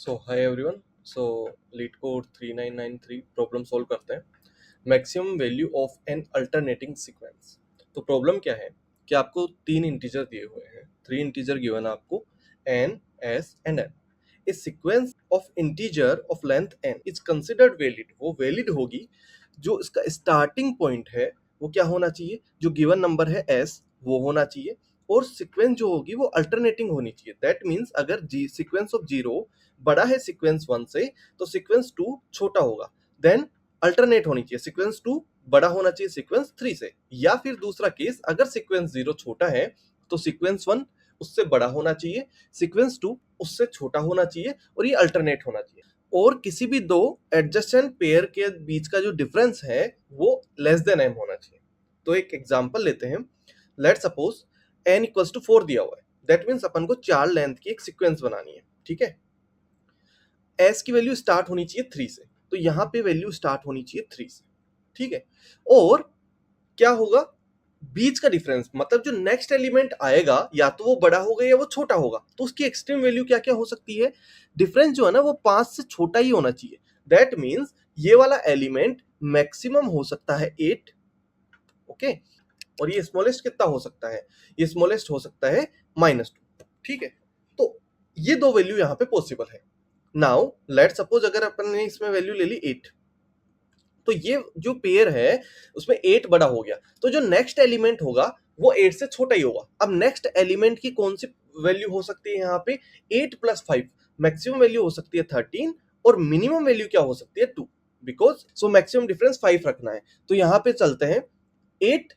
सो hi everyone. So LeetCode 3993 problem solve करते हैं। Maximum value of an alternating sequence. तो problem क्या है कि आपको तीन इंटीजर दिए हुए हैं, थ्री इंटीजर गिवन आपको, n, s and n. A sequence of integer of length n is considered valid. वो वैलिड होगी जो इसका स्टार्टिंग पॉइंट है वो क्या होना चाहिए, जो गिवन नंबर है एस वो होना चाहिए, और सीक्वेंस जो होगी वो अल्टरनेटिंग होनी चाहिए। दैट मीन्स अगर जी सीक्वेंस ऑफ जीरो बड़ा है सीक्वेंस वन से तो सीक्वेंस टू छोटा होगा, देन अल्टरनेट होनी चाहिए, सीक्वेंस टू बड़ा होना चाहिए सीक्वेंस थ्री से। या फिर दूसरा केस, अगर सीक्वेंस जीरो छोटा है तो सीक्वेंस वन उससे बड़ा होना चाहिए, सीक्वेंस टू उससे छोटा होना चाहिए, और ये अल्टरनेट होना चाहिए। और किसी भी दो एडजेसेंट पेयर के बीच का जो डिफरेंस है वो लेस देन एम होना चाहिए। तो एक एग्जांपल लेते हैं। Let suppose n equals to 4 दिया हुआ है, दैट मीन्स अपन को चार लेंथ की एक सीक्वेंस बनानी है। ठीक है, एस की वैल्यू स्टार्ट होनी चाहिए 3 से, तो यहां पे वैल्यू स्टार्ट होनी चाहिए 3 से। ठीक है, और क्या होगा, बीच का डिफरेंस मतलब जो नेक्स्ट एलिमेंट आएगा या तो वो बड़ा होगा या वो छोटा होगा, तो उसकी एक्सट्रीम वैल्यू क्या क्या हो सकती है। डिफरेंस जो है ना वो 5 से छोटा ही होना चाहिए। दैट मीन्स ये वाला एलिमेंट मैक्सिमम हो सकता है 8। ओके, और ये स्मॉलेस्ट कितना हो सकता है, ये स्मॉलेस्ट हो सकता है -2। ठीक है, तो ये दो वैल्यू यहां पे पॉसिबल है। नाउ लेट सपोज अगर अपन ने इसमें वैल्यू ले ली 8, तो ये जो पेयर है उसमें 8 बड़ा हो गया, तो जो नेक्स्ट एलिमेंट होगा वो 8 से छोटा ही होगा। अब नेक्स्ट एलिमेंट की कौन सी वैल्यू हो सकती है यहाँ पे, 8 + 5, मैक्सिमम वैल्यू हो सकती है 13, और मिनिमम वैल्यू क्या हो सकती है 2, बिकॉज सो मैक्सिमम डिफरेंस 5 रखना है। तो यहाँ पे चलते हैं 8,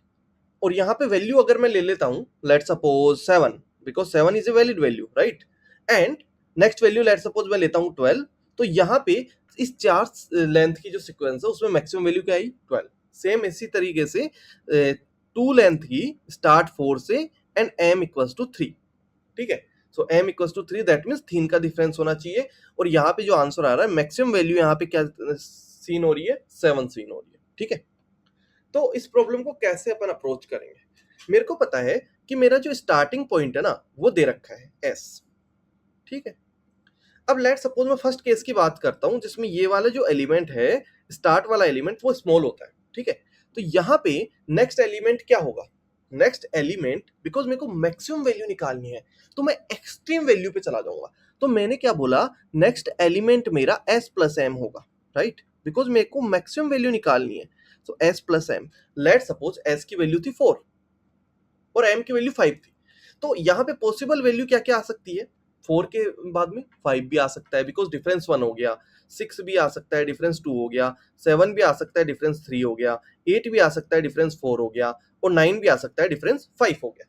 और यहाँ पे वैल्यू अगर मैं ले लेता हूँ let suppose 7, because 7 is a valid value, right. And next value let suppose मैं लेता हूँ 12, तो यहाँ पे इस चार लेंथ की जो सीक्वेंस है उसमें मैक्सिमम वैल्यू क्या आई, 12। सेम इसी तरीके से टू लेंथ की स्टार्ट 4 से एंड m इक्वल्स टू 3। ठीक है, so m equals to 3, that means 3 का डिफरेंस होना चाहिए। और यहाँ पे जो आंसर आ रहा है मैक्सिमम वैल्यू यहाँ पे क्या सीन हो रही है, 7 सीन हो रही है। ठीक है, तो इस प्रॉब्लम को कैसे अपन अप्रोच करेंगे। मेरे को पता है कि मेरा जो स्टार्टिंग पॉइंट है ना वो दे रखा है s। ठीक है, अब लेट सपोज मैं फर्स्ट केस की बात करता हूं जिसमें ये वाला जो एलिमेंट है, स्टार्ट वाला एलिमेंट, वो स्मॉल होता है। ठीक है, तो यहां पे नेक्स्ट एलिमेंट क्या होगा, नेक्स्ट एलिमेंट, बिकॉज मेरे को मैक्सिमम वैल्यू निकालनी है तो मैं एक्सट्रीम वैल्यू पे चला जाऊंगा। तो मैंने क्या बोला, नेक्स्ट एलिमेंट मेरा s + m होगा, राइट, बिकॉज मेरे को मैक्सिमम वैल्यू निकालनी है। तो s + m, let suppose s की वैल्यू थी 4 और m की वैल्यू 5 थी, तो यहाँ पे पॉसिबल वैल्यू क्या क्या आ सकती है, 4 के बाद में 5 भी आ सकता है बिकॉज डिफरेंस 1 हो गया, 6 भी आ सकता है डिफरेंस 2 हो गया, 7 भी आ सकता है डिफरेंस 3 हो गया, 8 भी आ सकता है डिफरेंस 4 हो गया, और 9 भी आ सकता है डिफरेंस 5 हो गया।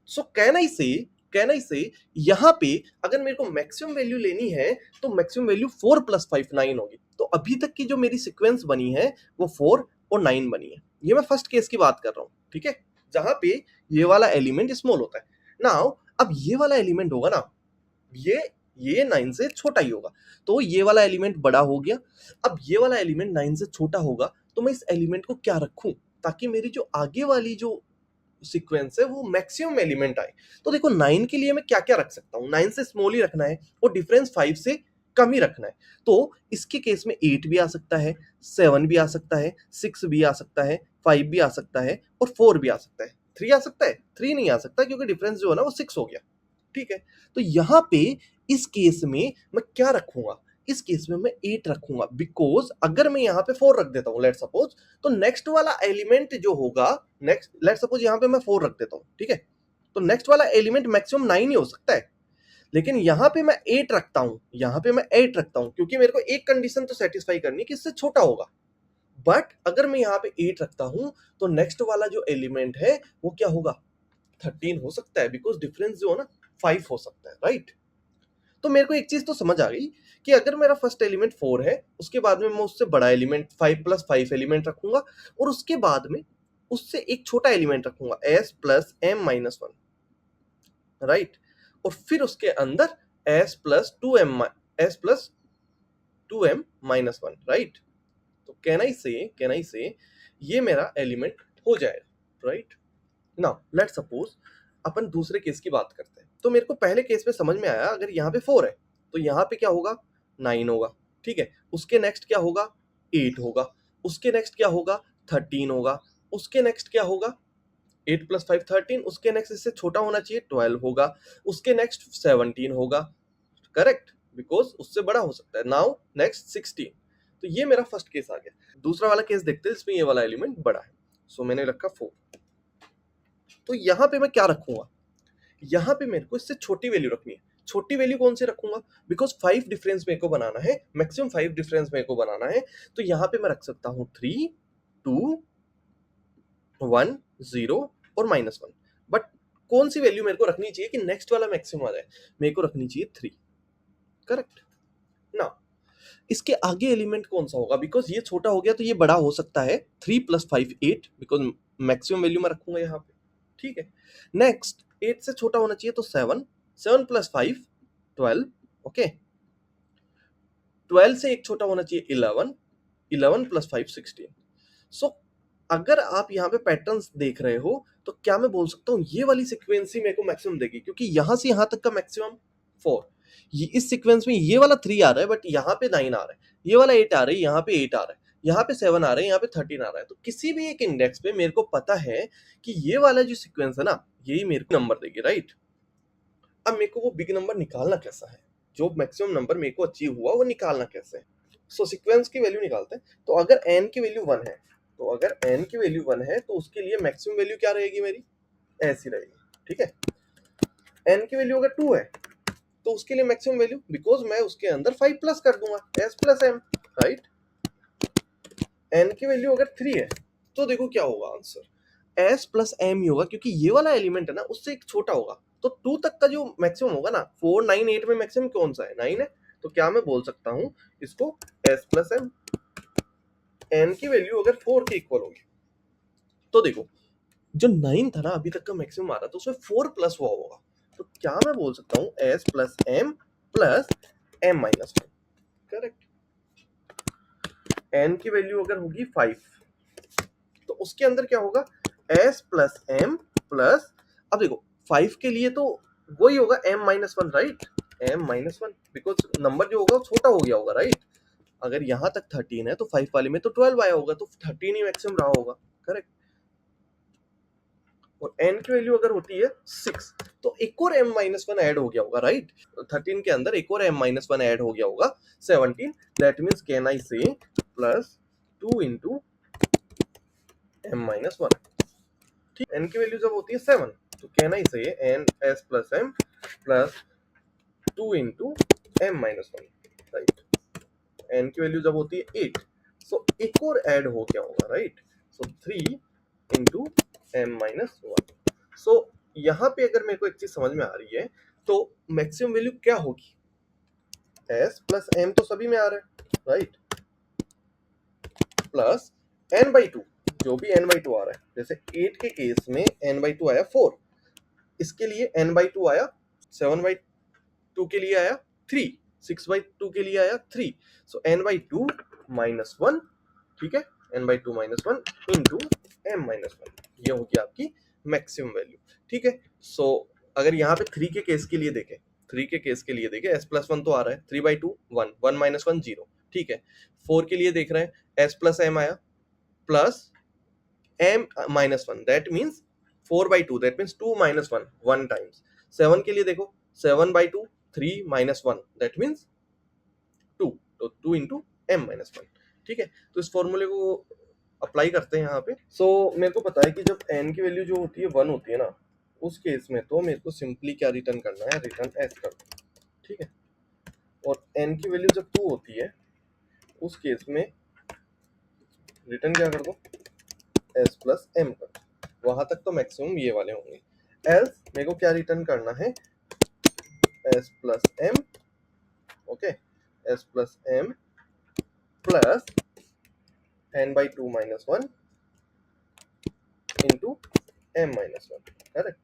सो कैन आई से यहाँ पे अगर मेरे को मैक्सिमम वैल्यू लेनी है तो मैक्सिमम वैल्यू 4 + 5 9 होगी। तो अभी तक की जो मेरी सीक्वेंस बनी है वो 4 और 9 बनी है। ये मैं फर्स्ट केस की बात कर रहा हूँ। ठीक है, जहां पे ये वाला एलिमेंट स्मॉल होता है। नाउ अब ये वाला एलिमेंट होगा ना, ये 9 से छोटा ही होगा, तो ये वाला एलिमेंट बड़ा हो गया। अब ये वाला एलिमेंट 9 से छोटा होगा, तो मैं इस एलिमेंट को क्या रखूं ताकि मेरी जो आगे वाली जो सीक्वेंस है वो मैक्सिमम एलिमेंट आए। तो देखो 9 के लिए मैं क्या क्या रख सकता हूँ, 9 से स्मॉल ही रखना है और डिफरेंस 5 से कम ही रखना है। तो इसके केस में 8 भी आ सकता है, 7 भी आ सकता है, 6 भी आ सकता है, 5 भी आ सकता है, और 4 भी आ सकता है। 3 आ सकता है, 3 नहीं आ सकता क्योंकि डिफरेंस जो है ना वो 6 हो गया। ठीक है, तो यहां पे इस केस में मैं क्या रखूंगा, इस केस में मैं 8 रखूंगा, बिकॉज अगर मैं यहाँ पे 4 रख देता हूँ लेट सपोज, तो नेक्स्ट वाला एलिमेंट जो होगा, नेक्स्ट लेट सपोज यहाँ पे मैं 4 रख देता हूँ, ठीक है, तो नेक्स्ट वाला एलिमेंट मैक्सिमम 9 ही हो सकता है। लेकिन यहाँ पे मैं 8 रखता हूँ, यहाँ पे मैं 8 रखता हूँ क्योंकि मेरे को एक कंडीशन तो सेटिस्फाई करनी है कि इससे छोटा होगा। बट अगर मैं यहाँ पे 8 रखता हूँ तो नेक्स्ट वाला जो एलिमेंट है वो क्या होगा, 13 हो सकता है, बिकॉज डिफरेंस जो है ना 5 हो सकता है, राइट। तो मेरे को एक चीज तो समझ आ गई कि अगर मेरा फर्स्ट एलिमेंट 4 है, उसके बाद में मैं उससे बड़ा एलिमेंट 5 + 5 एलिमेंट रखूंगा, और उसके बाद में उससे एक छोटा एलिमेंट रखूंगा s + m - 1, राइट, और फिर उसके अंदर s + 2m - 1, राइट। तो कैन आई से ये मेरा एलिमेंट हो जाएगा, राइट। नाउ लेट सपोज अपन दूसरे केस की बात करते हैं। तो मेरे को पहले केस में समझ में आया, अगर यहाँ पे 4 है तो यहाँ पे क्या होगा, 9 होगा, ठीक है। उसके नेक्स्ट क्या होगा, 8 होगा। उसके नेक्स्ट क्या होगा, 13 होगा। उसके नेक्स्ट क्या होगा, 8 + 5 13। उसके नेक्स्ट इससे छोटा होना चाहिए, 12 होगा। उसके नेक्स्ट 17 होगा, करेक्ट, बिकॉज उससे बड़ा हो सकता है। Now next 16। तो ये मेरा फर्स्ट केस आ गया। दूसरा वाला केस देखते हैं, इसमें ये वाला एलिमेंट बड़ा है, सो मैंने रखा 4। तो यहाँ पे मैं क्या रखूंगा, यहाँ पे मेरे को इससे छोटी वैल्यू रखनी है। छोटी वैल्यू कौन से रखूंगा, बिकॉज 5 डिफरेंस मेरे को बनाना है, मैक्सिमम 5 डिफरेंस मेरे को बनाना है। तो यहाँ पे मैं रख सकता हूँ 3 2 1 0 और -1। बट कौन सी वैल्यू मेरे को रखनी चाहिए कि नेक्स्ट वाला मैक्सिमम आ जाए, मेरे को रखनी चाहिए 3, करेक्ट ना। इसके आगे एलिमेंट कौन सा होगा, बिकॉज ये छोटा हो गया तो ये बड़ा हो सकता है। 3 + 5 8, बिकॉज मैक्सिमम वैल्यू मैं रखूंगा यहाँ पे, ठीक है। नेक्स्ट 8 से छोटा होना चाहिए तो 7, 7 + 5 12, ओके। 12 से एक छोटा होना चाहिए 11, 11 + 5 16। सो अगर आप यहाँ पे पैटर्न्स देख रहे हो तो क्या मैं बोल सकता हूँ ये वाली सीक्वेंस ही मेरे को मैक्सिमम देगी, क्योंकि यहां से यहां तक का मैक्सिमम 4। ये इस सीक्वेंस में ये वाला 3 आ रहा है, बट यहाँ पे 9 आ रहा है। ये वाला 8 आ रहा है, यहाँ पे 8 आ रहा है। यहाँ पे 7 आ रहा है, यहाँ पे 13 आ रहा है। तो किसी भी एक इंडेक्स पे मेरे को पता है कि ये वाला जो सीक्वेंस है ना, यही मेरे को नंबर देगी, राइट। अब मेरे को वो बिग नंबर निकालना कैसा है, जो मैक्सिमम नंबर मेरे को अचीव हुआ वो निकालना कैसे है। सो सीक्वेंस की वैल्यू निकालते हैं। तो अगर n की वैल्यू 1 है, तो अगर n की वैल्यू 1 है तो उसके लिए मैक्सिमम वैल्यू क्या रहेगी मेरी, ऐसी रहेगी, ठीक है। n की वैल्यू अगर 2 है तो उसके लिए मैक्सिमम वैल्यू, बिकॉज मैं उसके अंदर 5 प्लस कर दूंगा, s + m, राइट। n की वैल्यू अगर 3 है तो देखो क्या होगा आंसर, s + m ही होगा, क्योंकि ये वाला एलिमेंट है ना उससे एक छोटा होगा। तो 2 तक का जो मैक्सिमम होगा ना, 4 9 8 में मैक्सिमम कौन सा है, 9 है। तो क्या मैं बोल सकता हूँ इसको, s + m। n की वैल्यू अगर 4 के इक्वल होगी तो देखो जो 9 था ना अभी तक का मैक्सिमम आ रहा था, उसमें 4 प्लस हुआ होगा। तो क्या मैं बोल सकता हूँ s + m + m - 1, correct. n की वैल्यू अगर होगी 5 तो उसके अंदर क्या होगा, s + m प्लस, अब देखो 5 के लिए तो वही होगा m - 1, right. m - 1, because number जो होगा वो छोटा हो गया होगा, राइट। अगर यहां तक 13 है तो 5 वाले में तो 12 आया होगा, तो 13 ही मैक्सिमम रहा होगा, करेक्ट। और n की वैल्यू अगर होती है 6 तो एक और m - 1 ऐड हो गया होगा, राइट। 13 के अंदर एक और m - 1 ऐड हो गया होगा, 17। दैट मींस कैन आई से +2 * m - 1, ठीक। n की वैल्यू जब होती है 7 तो कैन आई से n s + m +2 * m - 1, right. n की वैल्यू जब होती है 8 सो एक और ऐड हो गया होगा, राइट। सो 3 * m - 1। सो यहाँ पे अगर मेरे को एक चीज समझ में आ रही है तो मैक्सिमम वैल्यू क्या होगी, s + m तो सभी में आ रहा है, राइट, प्लस n/2, जो भी n/2 आ रहा है। जैसे 8 के केस में n/2 आया 4, इसके लिए n/2 आया, 7/2 के लिए आया 3, 6/2 के लिए आया 3। सो n/2 - 1, ठीक है, n/2 - 1 m - 1, ये होगी आपकी मैक्सिमम वैल्यू, ठीक है। सो अगर यहाँ पे 3 के केस के लिए देखें, 3 के केस के लिए देखें, s + 1 तो आ रहा है, 3/2 1, 1 - 1 0, ठीक है। 4 के लिए देख रहे हैं, s + m आया plus m - 1, that means 4/2, that means 2 - 1 1 times. 7 के लिए देखो, 7/2 3 - 1, दैट मींस 2, तो 2 * m - 1, ठीक है। तो इस फॉर्मूले को अप्लाई करते हैं यहाँ पे। सो मेरे को पता है कि जब n की वैल्यू जो होती है 1 होती है ना, उस केस में तो मेरे को सिंपली क्या रिटर्न करना है, रिटर्न s कर दो, ठीक है। और n की वैल्यू जब 2 होती है उस केस में रिटर्न क्या कर दो, s + m कर दो। वहां तक तो मैक्सिमम ये वाले होंगे। एल्स मेरे को क्या रिटर्न करना है, s + m, okay, s + m plus n/2 - 1 m - 1, correct.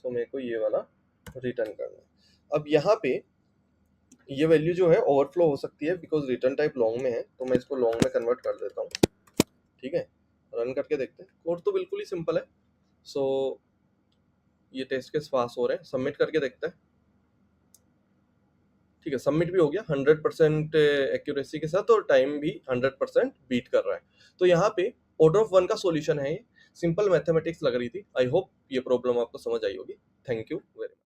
So मेरे को ये वाला रिटर्न करना है। अब यहाँ पे ये वैल्यू जो है ओवरफ्लो हो सकती है, बिकॉज रिटर्न टाइप लॉन्ग में है, तो मैं इसको लॉन्ग में कन्वर्ट कर देता हूँ, ठीक है। रन करके देखते हैं, कोड तो बिल्कुल ही सिंपल है। सो ये टेस्ट केस पास हो रहे हैं, सबमिट करके देखते हैं, ठीक है, सबमिट भी हो गया 100% एक्यूरेसी के साथ, और टाइम भी 100% बीट कर रहा है। तो यहाँ पे ऑर्डर ऑफ वन का सॉल्यूशन है ये। सिंपल मैथमेटिक्स लग रही थी। आई होप ये प्रॉब्लम आपको समझ आई होगी। Thank you very much.